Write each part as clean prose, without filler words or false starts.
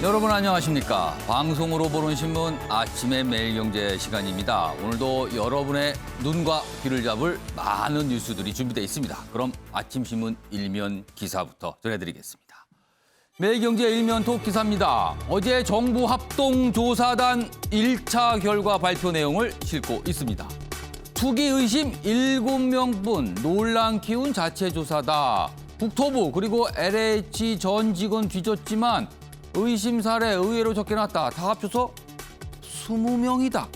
여러분 안녕하십니까? 방송으로 보는 신문 아침의 매일경제 시간입니다. 오늘도 여러분의 눈과 귀를 잡을 많은 뉴스들이 준비되어 있습니다. 그럼 아침 신문 일면 기사부터 전해드리겠습니다. 매일경제 일면 톱 기사입니다. 어제 정부 합동조사단 1차 결과 발표 내용을 싣고 있습니다. 투기 의심 7명뿐 논란 키운 자체 조사다. 국토부 그리고 LH 전 직원 뒤졌지만 의심 사례 의외로 적게 났다. 다 합쳐서 20명이다.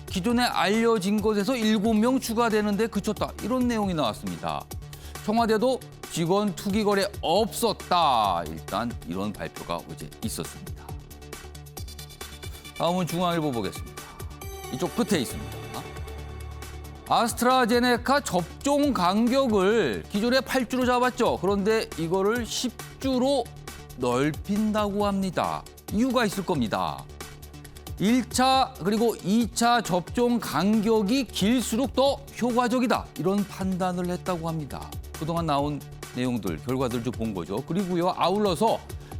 기존에 알려진 것에서 7명 추가되는데 그쳤다. 이런 내용이 나왔습니다. 청와대도 직원 투기 거래 없었다. 일단 이런 발표가 어제 있었습니다. 다음은 중앙일보 보겠습니다. 이쪽 끝에 있습니다. 아스트라제네카 접종 간격을 기존에 8주로 잡았죠. 그런데 이거를 10주로 넓힌다고 합니다. 이유가 있을 겁니다. 1차 그리고 2차 접종 간격이 길수록 더 효과적이다. 이런 판단을 했다고 합니다. 그동안 나온 내용들, 결과들 좀 본 거죠. 그리고요, 아울러서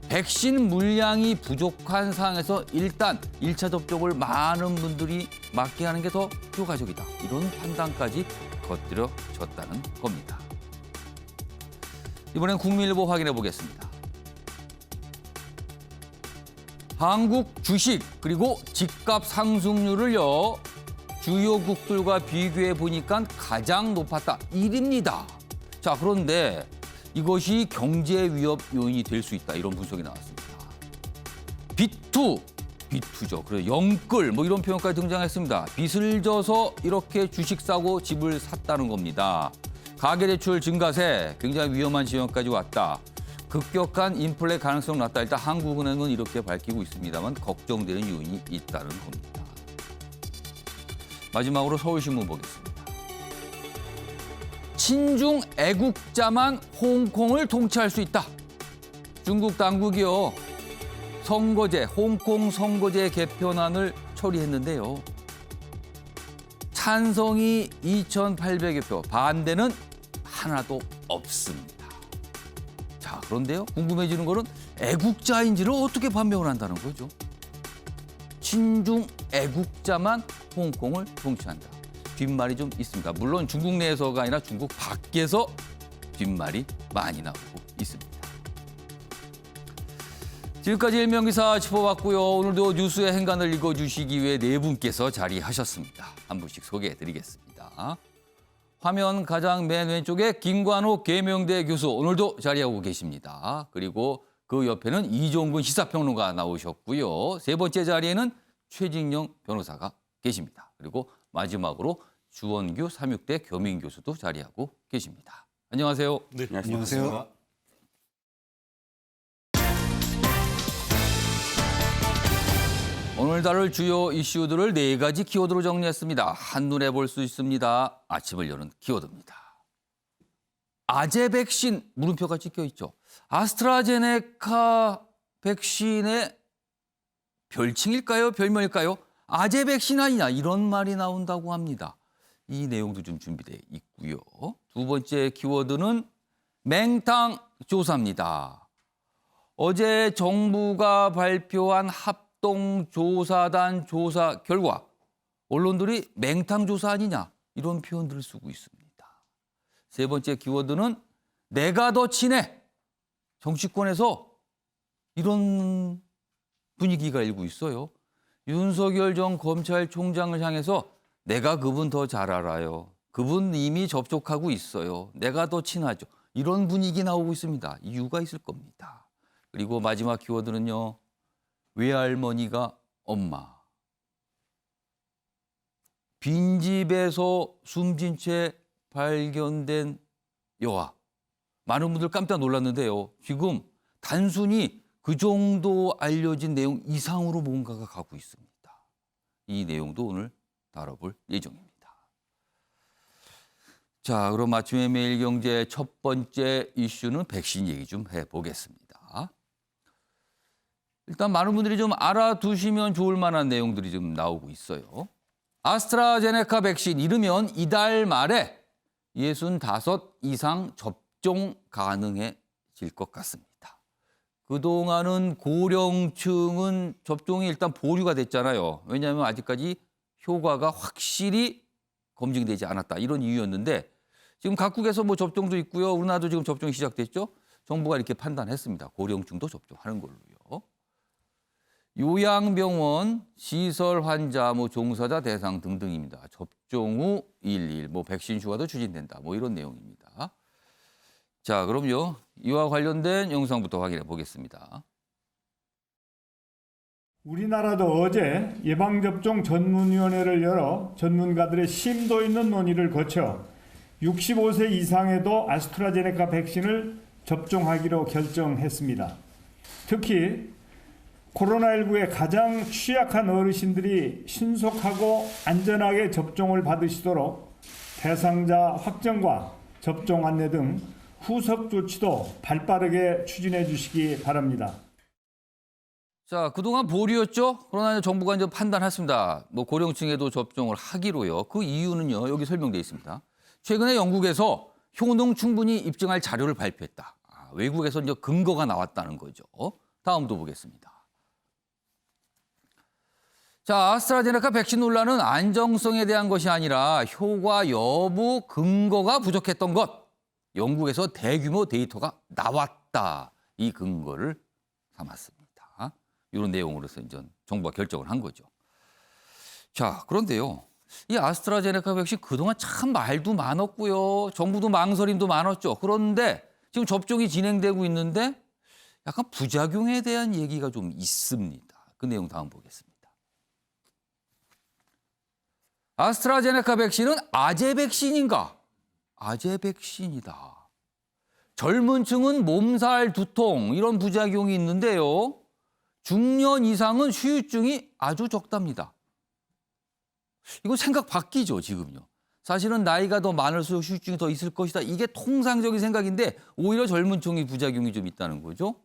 백신 물량이 부족한 상황에서 일단 1차 접종을 많은 분들이 맞게 하는 게 더 효과적이다. 이런 판단까지 겉들여졌다는 겁니다. 이번엔 국민일보 확인해 보겠습니다. 한국 주식 그리고 집값 상승률을요, 주요국들과 비교해 보니까 가장 높았다. 1위입니다. 자, 그런데 이것이 경제 위협 요인이 될 수 있다. 이런 분석이 나왔습니다. 비투죠. 그래서 영끌 뭐 이런 표현까지 등장했습니다. 빚을 져서 이렇게 주식 사고 집을 샀다는 겁니다. 가계대출 증가세 굉장히 위험한 지경까지 왔다. 급격한 인플레 가능성 낮다. 일단 한국은행은 이렇게 밝히고 있습니다만 걱정되는 요인이 있다는 겁니다. 마지막으로 서울신문 보겠습니다. 친중 애국자만 홍콩을 통치할 수 있다. 중국 당국이요, 선거제, 홍콩 선거제 개편안을 처리했는데요. 찬성이 2,800여 표, 반대는 하나도 없습니다. 자, 그런데요, 궁금해지는 거는 애국자인지를 어떻게 판명을 한다는 거죠. 친중 애국자만 홍콩을 통치한다. 뒷말이 좀 있습니다. 물론 중국 내에서가 아니라 중국 밖에서 뒷말이 많이 나오고 있습니다. 지금까지 일면기사 짚어봤고요. 오늘도 뉴스의 행간을 읽어주시기 위해 네 분께서 자리하셨습니다. 한 분씩 소개해드리겠습니다. 화면 가장 맨 왼쪽에 김관욱 계명대 교수 오늘도 자리하고 계십니다. 그리고 그 옆에는 이종근 시사평론가 나오셨고요. 세 번째 자리에는 최진영 변호사가 계십니다. 그리고 마지막으로 주원규 삼육대 겸임교수도 자리하고 계십니다. 안녕하세요. 네, 안녕하세요. 오늘 다룰 주요 이슈들을 네 가지 키워드로 정리했습니다. 한눈에 볼 수 있습니다. 아침을 여는 키워드입니다. 아재 백신 물음표가 찍혀 있죠. 아스트라제네카 백신의 별칭일까요? 별명일까요? 아재 백신 아니냐 이런 말이 나온다고 합니다. 이 내용도 좀 준비되어 있고요. 두 번째 키워드는 맹탕 조사입니다. 어제 정부가 발표한 합동조사단 조사 결과 언론들이 맹탕 조사 아니냐 이런 표현들을 쓰고 있습니다. 세 번째 키워드는 내가 더 친해. 정치권에서 이런 분위기가 일고 있어요. 윤석열 전 검찰총장을 향해서 내가 그분 더 잘 알아요. 그분 이미 접촉하고 있어요. 내가 더 친하죠. 이런 분위기 나오고 있습니다. 이유가 있을 겁니다. 그리고 마지막 키워드는요. 외할머니가 엄마. 빈집에서 숨진 채 발견된 여아. 많은 분들 깜짝 놀랐는데요. 지금 단순히 그 정도 알려진 내용 이상으로 뭔가가 가고 있습니다. 이 내용도 오늘 다뤄볼 예정입니다. 자, 그럼 아침의 매일경제 첫 번째 이슈는 백신 얘기 좀 해보겠습니다. 일단 많은 분들이 좀 알아두시면 좋을 만한 내용들이 좀 나오고 있어요. 아스트라제네카 백신 이르면 이달 말에 65 이상 접종 가능해질 것 같습니다. 그동안은 고령층은 접종이 일단 보류가 됐잖아요. 왜냐하면 아직까지 효과가 확실히 검증되지 않았다. 이런 이유였는데 지금 각국에서 뭐 접종도 있고요. 우리나라도 지금 접종이 시작됐죠. 정부가 이렇게 판단했습니다. 고령층도 접종하는 걸로요. 요양병원, 시설 환자, 뭐 종사자 대상 등등입니다. 접종 후 1일, 뭐 백신 휴가도 추진된다. 뭐 이런 내용입니다. 자, 그럼요. 이와 관련된 영상부터 확인해 보겠습니다. 우리나라도 어제 예방접종 전문위원회를 열어 전문가들의 심도 있는 논의를 거쳐 65세 이상에도 아스트라제네카 백신을 접종하기로 결정했습니다. 특히 코로나19에 가장 취약한 어르신들이 신속하고 안전하게 접종을 받으시도록 대상자 확정과 접종 안내 등 후속 조치도 발빠르게 추진해 주시기 바랍니다. 자, 그동안 보류였죠. 그러나 정부가 이제 판단했습니다. 뭐 고령층에도 접종을 하기로요. 그 이유는요. 여기 설명되어 있습니다. 최근에 영국에서 효능 충분히 입증할 자료를 발표했다. 외국에서 이제 근거가 나왔다는 거죠. 다음도 보겠습니다. 자, 아스트라제네카 백신 논란은 안정성에 대한 것이 아니라 효과 여부 근거가 부족했던 것. 영국에서 대규모 데이터가 나왔다. 이 근거를 삼았습니다. 이런 내용으로서 이제 정부가 결정을 한 거죠. 자, 그런데요. 이 아스트라제네카 백신 그동안 참 말도 많았고요. 정부도 망설임도 많았죠. 그런데 지금 접종이 진행되고 있는데 약간 부작용에 대한 얘기가 좀 있습니다. 그 내용 다음 보겠습니다. 아스트라제네카 백신은 아재 백신인가? 아재 백신이다. 젊은 층은 몸살, 두통 이런 부작용이 있는데요. 중년 이상은 후유증이 아주 적답니다. 이거 생각 바뀌죠, 지금요. 사실은 나이가 더 많을수록 후유증이 더 있을 것이다. 이게 통상적인 생각인데 오히려 젊은 층이 부작용이 좀 있다는 거죠.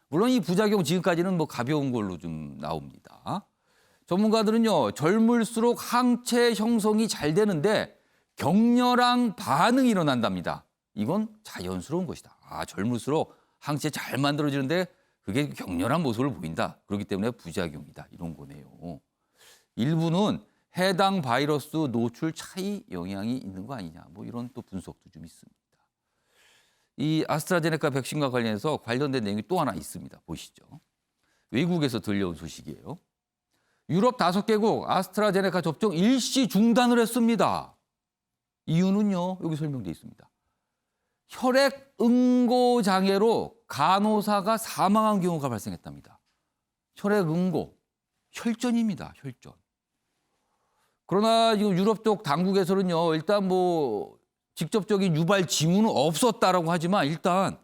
물론 이 부작용 지금까지는 뭐 가벼운 걸로 좀 나옵니다. 전문가들은요, 젊을수록 항체 형성이 잘 되는데 격렬한 반응이 일어난답니다. 이건 자연스러운 것이다. 젊을수록 항체 잘 만들어지는데 그게 격렬한 모습을 보인다. 그렇기 때문에 부작용이다. 이런 거네요. 일부는 해당 바이러스 노출 차이 영향이 있는 거 아니냐. 뭐 이런 또 분석도 좀 있습니다. 이 아스트라제네카 백신과 관련해서 관련된 내용이 또 하나 있습니다. 보시죠. 외국에서 들려온 소식이에요. 유럽 5개국 아스트라제네카 접종 일시 중단을 했습니다. 이유는요. 여기 설명되어 있습니다. 혈액 응고 장애로 간호사가 사망한 경우가 발생했답니다. 혈액 응고, 혈전입니다. 혈전. 그러나 지금 유럽 쪽 당국에서는요. 일단 뭐 직접적인 유발 징후는 없었다라고 하지만 일단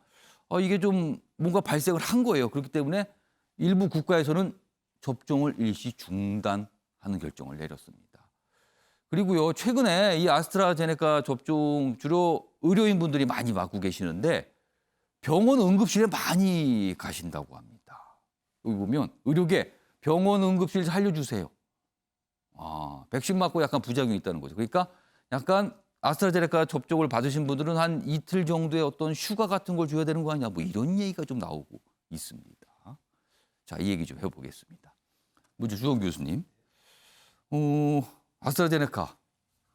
이게 좀 뭔가 발생을 한 거예요. 그렇기 때문에 일부 국가에서는 접종을 일시 중단하는 결정을 내렸습니다. 그리고요, 최근에 이 아스트라제네카 접종 주로 의료인분들이 많이 맞고 계시는데 병원 응급실에 많이 가신다고 합니다. 여기 보면 의료계 병원 응급실 살려주세요. 백신 맞고 약간 부작용이 있다는 거죠. 그러니까 약간 아스트라제네카 접종을 받으신 분들은 한 이틀 정도의 어떤 휴가 같은 걸 줘야 되는 거 아니냐. 뭐 이런 얘기가 좀 나오고 있습니다. 자, 이 얘기 좀 해보겠습니다. 먼저 주원 교수님. 아스트라제네카.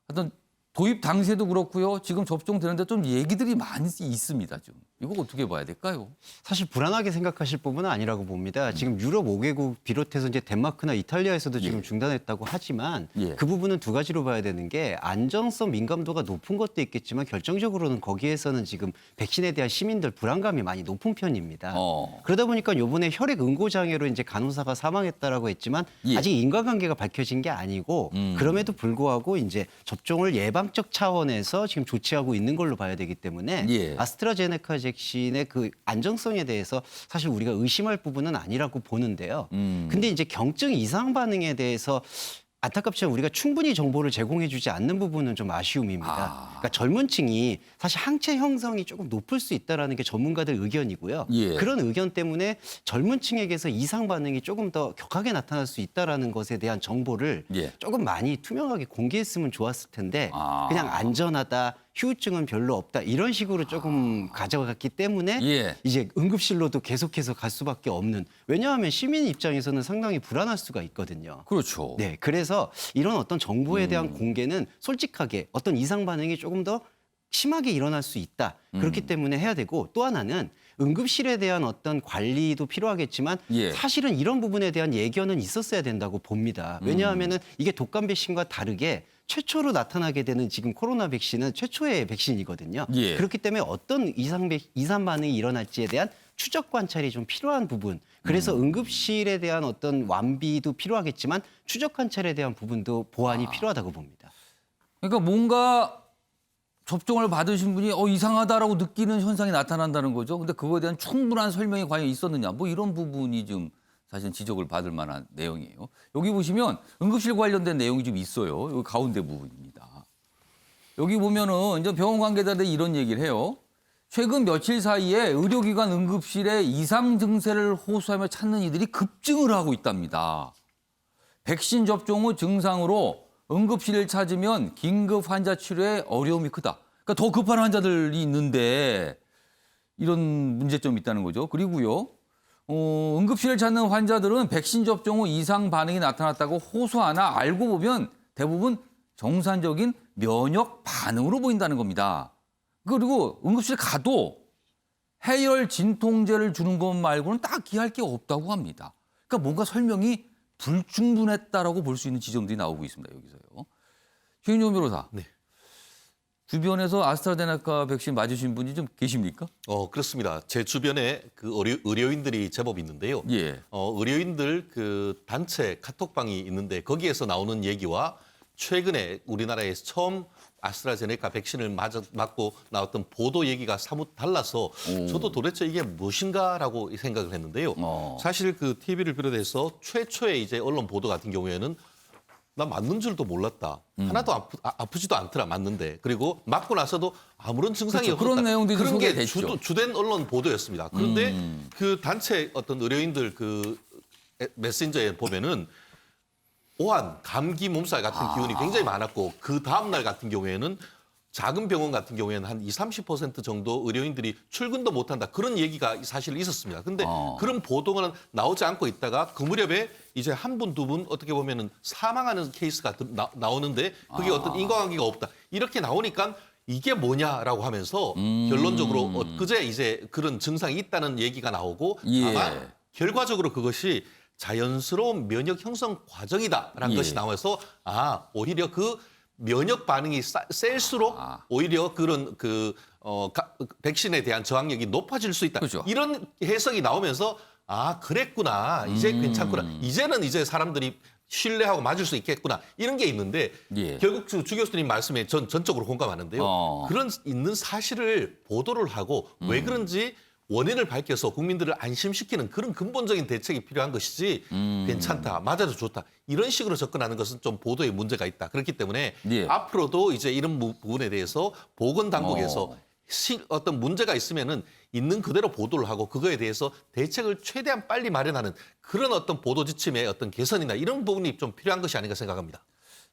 하여튼 도입 당시에도 그렇고요. 지금 접종되는데 좀 얘기들이 많이 있습니다. 좀. 이거 어떻게 봐야 될까요? 사실 불안하게 생각하실 부분은 아니라고 봅니다. 지금 유럽 5개국 비롯해서 이제 덴마크나 이탈리아에서도 지금 중단했다고 하지만 그 부분은 두 가지로 봐야 되는 게 안정성 민감도가 높은 것도 있겠지만 결정적으로는 거기에서는 지금 백신에 대한 시민들 불안감이 많이 높은 편입니다. 그러다 보니까 이번에 혈액 응고 장애로 이제 간호사가 사망했다라고 했지만 아직 인과관계가 밝혀진 게 아니고 그럼에도 불구하고 이제 접종을 예방적 차원에서 지금 조치하고 있는 걸로 봐야 되기 때문에 아스트라제네카 백신의 그 안정성에 대해서 사실 우리가 의심할 부분은 아니라고 보는데요. 근데 이제 경증 이상 반응에 대해서 안타깝지만 우리가 충분히 정보를 제공해주지 않는 부분은 좀 아쉬움입니다. 그러니까 젊은 층이 사실 항체 형성이 조금 높을 수 있다는 게 전문가들 의견이고요. 그런 의견 때문에 젊은 층에게서 이상 반응이 조금 더 격하게 나타날 수 있다는 것에 대한 정보를 조금 많이 투명하게 공개했으면 좋았을 텐데 그냥 안전하다, 후유증은 별로 없다 이런 식으로 조금 가져갔기 때문에 예. 이제 응급실로도 계속해서 갈 수밖에 없는 왜냐하면 시민 입장에서는 상당히 불안할 수가 있거든요. 그렇죠. 네, 그래서 이런 어떤 정보에 대한 공개는 솔직하게 어떤 이상 반응이 조금 더 심하게 일어날 수 있다. 그렇기 때문에 해야 되고 또 하나는 응급실에 대한 어떤 관리도 필요하겠지만 예. 사실은 이런 부분에 대한 예견은 있었어야 된다고 봅니다. 왜냐하면은 이게 독감 백신과 다르게 최초로 나타나게 되는 지금 코로나 백신은 최초의 백신이거든요. 예. 그렇기 때문에 어떤 이상 반응이 일어날지에 대한 추적 관찰이 좀 필요한 부분. 그래서 응급실에 대한 어떤 완비도 필요하겠지만 추적 관찰에 대한 부분도 보완이 필요하다고 봅니다. 그러니까 뭔가 접종을 받으신 분이 이상하다라고 느끼는 현상이 나타난다는 거죠. 근데 그거에 대한 충분한 설명이 과연 있었느냐. 뭐 이런 부분이 좀 사실 지적을 받을 만한 내용이에요. 여기 보시면 응급실 관련된 내용이 좀 있어요. 여기 가운데 부분입니다. 여기 보면은 이제 병원 관계자들이 이런 얘기를 해요. 최근 며칠 사이에 의료기관 응급실에 이상 증세를 호소하며 찾는 이들이 급증을 하고 있답니다. 백신 접종 후 증상으로 응급실을 찾으면 긴급 환자 치료에 어려움이 크다. 그러니까 더 급한 환자들이 있는데 이런 문제점이 있다는 거죠. 그리고요. 응급실을 찾는 환자들은 백신 접종 후 이상 반응이 나타났다고 호소하나 알고 보면 대부분 정상적인 면역 반응으로 보인다는 겁니다. 그리고 응급실 가도 해열 진통제를 주는 것 말고는 딱히 할 게 없다고 합니다. 그러니까 뭔가 설명이 불충분했다라고 볼 수 있는 지점들이 나오고 있습니다. 여기서요. 최윤용 변호사. 네. 주변에서 아스트라제네카 백신 맞으신 분이 좀 계십니까? 그렇습니다. 제 주변에 그 의료인들이 제법 있는데요. 예. 의료인들 그 단체 카톡방이 있는데 거기에서 나오는 얘기와 최근에 우리나라에서 처음 아스트라제네카 백신을 맞고 나왔던 보도 얘기가 사뭇 달라서 저도 도대체 이게 무엇인가라고 생각을 했는데요. 사실 그 TV를 비롯해서 최초의 이제 언론 보도 같은 경우에는 나 맞는 줄도 몰랐다. 하나도 아프지도 않더라 맞는데. 그리고 맞고 나서도 아무런 증상이 그렇죠. 없었다. 그런 내용들이 그런 게 소개됐죠. 주된 언론 보도였습니다. 그런데 그 단체 어떤 의료인들 그 메신저에 보면은 오한, 감기 몸살 같은 기운이 굉장히 많았고 그 다음 날 같은 경우에는 작은 병원 같은 경우에는 한 20-30% 정도 의료인들이 출근도 못한다. 그런 얘기가 사실 있었습니다. 근데 그런 보도가 나오지 않고 있다가 그 무렵에 이제 한 분, 두 분 어떻게 보면은 사망하는 케이스가 나오는데 그게 어떤 인과관계가 없다. 이렇게 나오니까 이게 뭐냐라고 하면서 결론적으로 엊그제 이제 그런 증상이 있다는 얘기가 나오고 예. 아마 결과적으로 그것이 자연스러운 면역 형성 과정이다라는 예. 것이 나와서 오히려 그 면역 반응이 셀수록 오히려 그런 백신에 대한 저항력이 높아질 수 있다. 그렇죠. 이런 해석이 나오면서 그랬구나. 이제 괜찮구나. 이제는 이제 사람들이 신뢰하고 맞을 수 있겠구나. 이런 게 있는데 예. 결국 주 교수님 말씀에 전적으로 공감하는데요. 그런 있는 사실을 보도를 하고 왜 그런지 원인을 밝혀서 국민들을 안심시키는 그런 근본적인 대책이 필요한 것이지 괜찮다, 맞아도 좋다 이런 식으로 접근하는 것은 좀 보도에 문제가 있다. 그렇기 때문에 예. 앞으로도 이제 이런 부분에 대해서 보건당국에서 어떤 문제가 있으면은 있는 그대로 보도를 하고 그거에 대해서 대책을 최대한 빨리 마련하는 그런 어떤 보도 지침의 어떤 개선이나 이런 부분이 좀 필요한 것이 아닌가 생각합니다.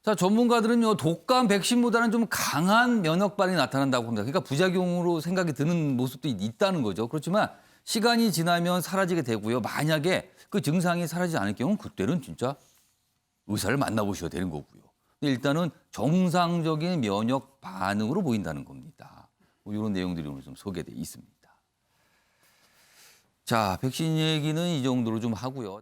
자, 전문가들은요, 독감 백신보다는 좀 강한 면역 반응이 나타난다고 합니다. 그러니까 부작용으로 생각이 드는 모습도 있다는 거죠. 그렇지만 시간이 지나면 사라지게 되고요. 만약에 그 증상이 사라지지 않을 경우는 그때는 진짜 의사를 만나보셔야 되는 거고요. 근데 일단은 정상적인 면역 반응으로 보인다는 겁니다. 뭐 이런 내용들이 오늘 좀 소개되어 있습니다. 자, 백신 얘기는 이 정도로 좀 하고요.